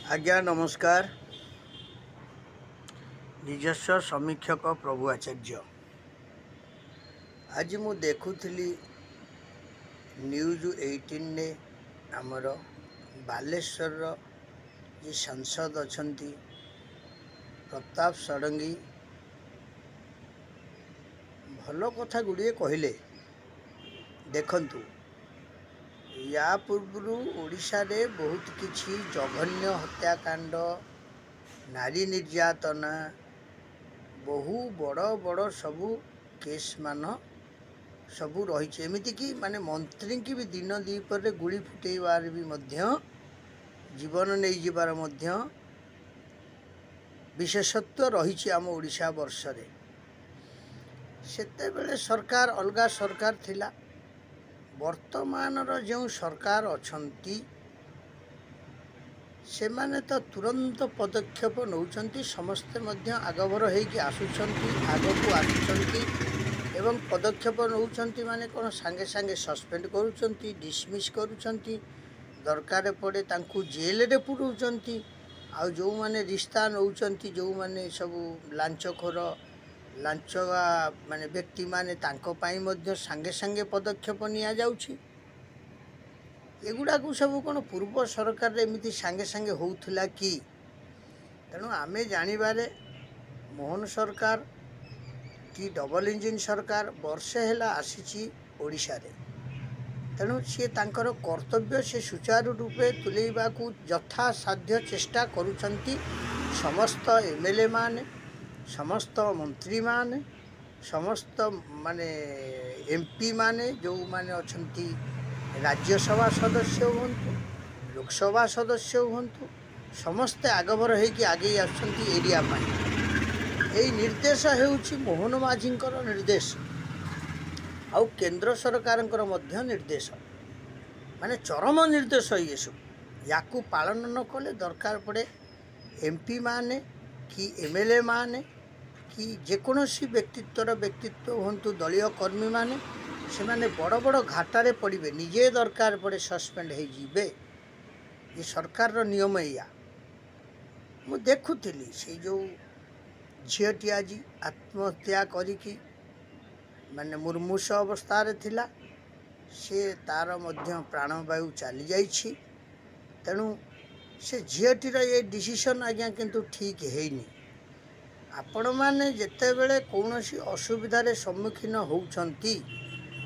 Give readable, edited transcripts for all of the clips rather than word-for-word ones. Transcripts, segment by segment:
आज्ञा नमस्कार। निजस्व समीक्षक प्रभु आचार्य। आज मु देखुली न्यूज 18 ने आमर बालेश्वर जी सांसद अच्छा प्रताप षडंगी भल कथा गुड़िए कहले। देखंतु या पूर्व ओडिशा रे बहुत किछि जघन्य हत्याकांड, नारी निर्यातना, बहु बड़ बड़ सबू केस मान सबू रही। एमती कि माने मंत्री की भी दिन दीपर गुड़ी फुटेबार भी मध्य जीवन नहीं जीवार मध्य विशेषत्व रही आम ओडिशा वर्ष रे। सेते बेले सरकार अलगा सरकार थिला। वर्तमान जो सरकार अछंती से माने तो तुरंत पदक्षेप नौचंती। समस्ते मध्य आगभर होइकि आसुचंती, आगकू आसुचंती एवं पदक्षेप नौचंती। माने कोन संगे संगे सस्पेंड करूचंती, डिसमिस करूचंती, दरकार पड़े तांकू जेल रे पुरौचंती। आ जो माने रिश्ता नौचंती, जो माने सब लांचखोर लांचवा माने व्यक्ति माने तांको पाई मध्य संगे संगे पदक्षेप निया जाउछि। एगुड़ा को सब कौन पूर्व सरकार एमती सांगे सांगे होउथिला कि तेणु आमे जानिबारे मोहन सरकार कि डबल इंजिन सरकार वर्षे हैला आसीची ओडिशा रे। तेणु सी तांकर कर्तव्य से सुचारू रूपे तुलेबा को यथा साध्य चेष्टा करूछंती। समस्त एमएलए माने, समस्त मंत्री माने, समस्त माने एमपी माने जो माने अछंती, राज्यसभा सदस्य हुंतु, लोकसभा सदस्य हुंतु, समस्ते आगभर होइकि आगे आछंती एरिया पाई। एई निर्देश हेउछि मोहन माझींकर निर्देश आ केंद्र सरकारंकर मध्य निर्देश, माने चरम निर्देश। ये सब याकू पालन न कले दरकार पड़े एमपी माने कि एमएलए माने कि जेकोसी व्यक्तित्व हुंतु, दलीय कर्मी माने से माने बड़ बड़ घाटारे पड़े, निजे दरकार पड़े सस्पेंड हो जीवे। ये सरकार नियम या मु देखुली से जो झीटी आज आत्महत्या करिकी माने मुर्मूष अवस्था थिला, से तार मध्य प्राणवायु चली जाइछि। तेणु से झीटीर ये डिसीजन आज्ञा किंतु ठीक हैनी। आपण माने जेते बेले कौनसी असुविधार सम्मुखीन होउछंती,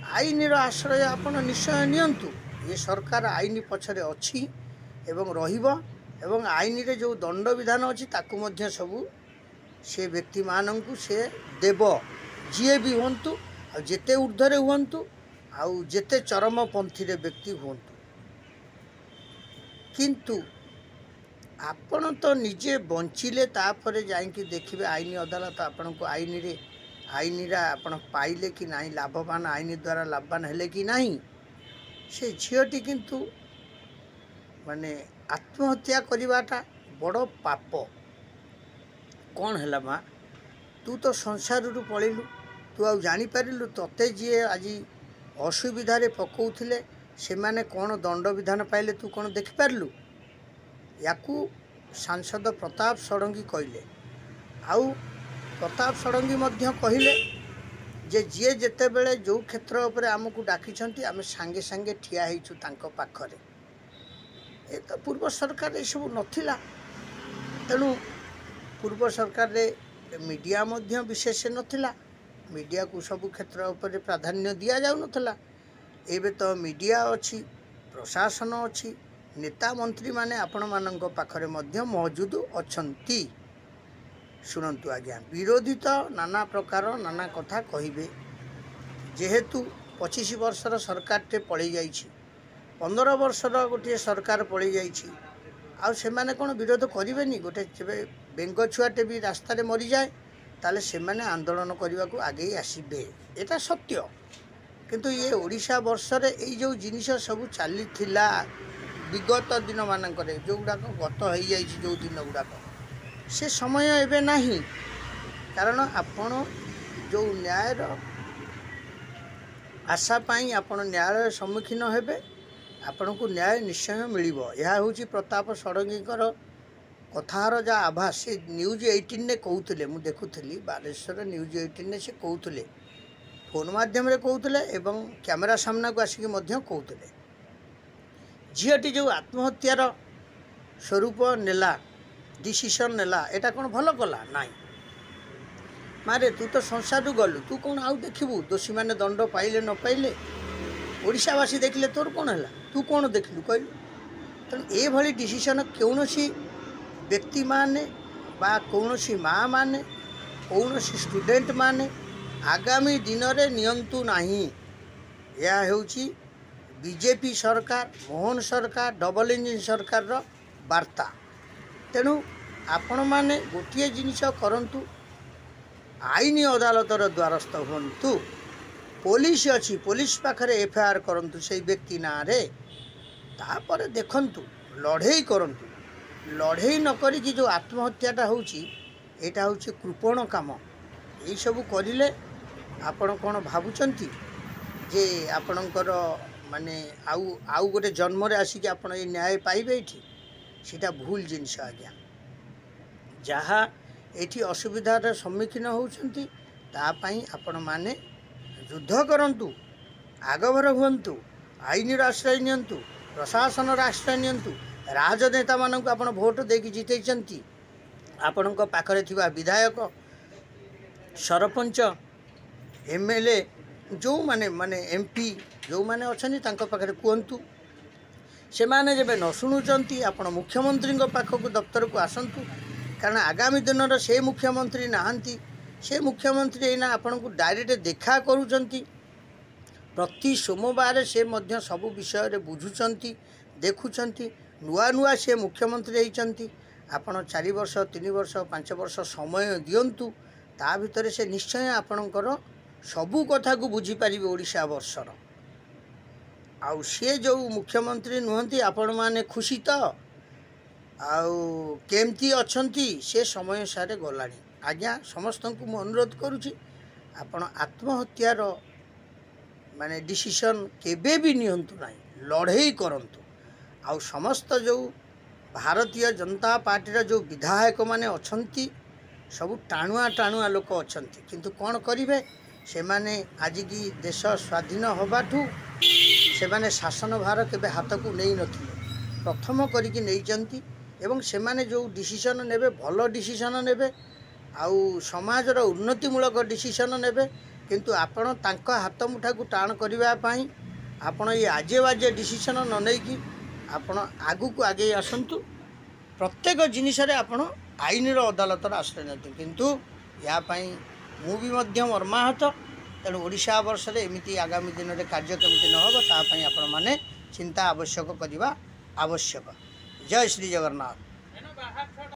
आईन आश्रय आपण निश्चय नियंतु। ये सरकार आईन पछरे अछि एवं रहिबो एवं आईन रे जो दंड विधान अछि ताकू मध्य सबू से व्यक्ति माननकु से देव, जीए भी हुंतु आ जेते ऊर्ध्वरे हुंतु आ जेते चरमपंथी रे व्यक्ति हुंतु। किंतु आपण तो निजे बंचिले तापरे जाइकी देखिबे आईन अदालत आपण को आईन रे आपण पाइले कि नहीं, लाभवान आईन द्वारा लाभवान हेले कि नहीं। से झीटी किंतु माने आत्महत्या करिवाटा बड़ पाप। कौन है माँ, तू तो संसार रू पलैलु, तू आ जानी पारिलु तते जी आज असुविधारे पकाउथिले से माने कौन दंड विधान पाइले तू कौन देखि पारलु। याकू सांसद प्रताप षडंगी कहले। आउ प्रताप षडंगी मध्य कहले जे जी जेते बेले जो क्षेत्र उपरे आमको डाकिछंती आमे सांगे सांगे ठिया हेइछु तांको पाखरे। ए तो पूर्व सरकार ए सब नथिला। तेणु पूर्व सरकार रे मीडिया मध्य विशेष नथिला। मीडिया को सब क्षेत्र उपरे प्राधान्य दिया जाउ नथिला। एबे तो मीडिया अछि, प्रशासन अछि, नेता मंत्री माने आपण मानक पाखरे मध्य मौजूद अछंती। शुणंतु आज्ञा, विरोधी तो नाना प्रकार नाना कथा कहिबे। जेहेतु 25 वर्षर सरकार टे पड़े जाइछि, 15 वर्षर गोटे सरकार पड़े जाइछि, आ से माने कोन विरोध करिवेनी। गोटे बेंग छुआटे भी रास्ता रे मरी जाए ताले से माने आंदोलन करने को आगे आसबे, एटा सत्य। किंतु ये ओडिशा वर्ष रे ए जो जिनिस सब चली थिला विगत दिन मानकरे जो गुड़ाक गत हो जाइछि, जो दिन गुड़ाक से समय एबे नहीं। कारण आपण जो न्यायर आशा पाई आपण न्यायालय सम्मुखीन हेबे, आपण को न्याय निश्चय मिलिबो। यह हूँ प्रताप षडंगीकर कथार जहाँ आभास से न्यूज 18 ने कहते मुझे देखुली बालेश्वर न्यूज 18 से कहते फोन मध्यम कहते एवं कैमेरा सामना को आसिक कहते झीटी जो आत्महत्यार स्वरूप नेला डिसीजन नेला एटा कौन भल कला नाई मारे तू तो संसार गलु तू कौन आउ देखबू दोषी मैंने दंड पाइले न पाइले ओडिशावासी देखिले तोर कौन है तू कौन देखलु कहलु तेणु ये डिसीजन कौन व्यक्ति माने बा कौन माँ माने कौन स्टूडेंट माने आगामी दिन में नियंतु नहीं। यह होची बीजेपी सरकार मोहन सरकार डबल इंजिन सरकार रो वार्ता। तेणु आपण माने गोटे जिनिस करंतु आईन अदालतर द्वारस्थ हूँ पुलिस अच्छी पुलिस पाखरे एफआईआर करंतु से व्यक्ति ना रे तापर देखंतु लड़े करंतु लड़े न करी जो आत्महत्याटा होची एटा होची कृपण काम यही सब करिले आपण कौन भावुचंती जे आपणकर माने आउ गोटे जन्म रे आसिक आपण ये न्याय पाइबे एठी सीटा भूल जिनस आज्ञा जहाँ एठी असुविधार सम्मुखीन होउछंती तापाई आपण माने युद्ध करंतु आगभर हुंतु आईन आश्रय नियंतु प्रशासन आश्रय नियंतु राजनेता मानक आपण भोट देकी जितैछंती आपणक पाखरे थिबा विधायक सरपंच एमएलए जो माने माने एमपी जो माने अछनी तांको पाखरे कहंतु से माने जेबे न शुणुचंती आपण मुख्यमंत्री पाखक दफ्तर को आसंतु कारण आगामी दिन से मुख्यमंत्री नहांती से मुख्यमंत्री एना आपण को डायरेक्ट देखा करूचंती प्रति सोमवार से मध्य सबु विषय रे बुझुचंती देखुचंती नुआ नुआ से मुख्यमंत्री होइचंती आपण 4 वर्ष 3 वर्ष 5 वर्ष समय दियंतु ता भितर से निश्चय आपणकर सबू कथा को बुझी पारिबे ओडिशा वर्षर आउ सी जो मुख्यमंत्री नुहंती आपण माने खुशी तो आउ केमती अछंती से समय सारे गलानी आज्ञा समस्त को मु अनुरोध करुची आपण आत्महत्यार माने डिसीजन केबे भी नियंतु नाही लड़े करंतु आउ समस्त जो भारतीय जनता पार्टी जो विधायक माने अछंती सब टाणुआ टाणुआ लोक अछंती किंतु कौन करिवे से माने आज की देश स्वाधीन होबाठू से माने शासन भार केबे हाथ को नहीं नथिले प्रथम करिकी नहीं जंती एवं से माने जो डिसीजन नेबे भल डिसीजन नेबे आउ समाजर उन्नतिमूलक डिसीजन नेबे किंतु आपण तांका हाथ मुठा को टाण करबा पई आपण ये आजे बाजे डिसीजन न नै कि आपण आगु को आगे आसंतु प्रत्येक जिनिस रे आपण आईन अदालतर आश्रय नथि किंतु या पई मु भी मध्य मर्माहत तेणु ओडिशा वर्ष रे एमिति आगामी दिन रे कार्य केमिति न होबो ता पई आपण माने चिंता आवश्यक करबा आवश्यक। जय श्री जगन्नाथ।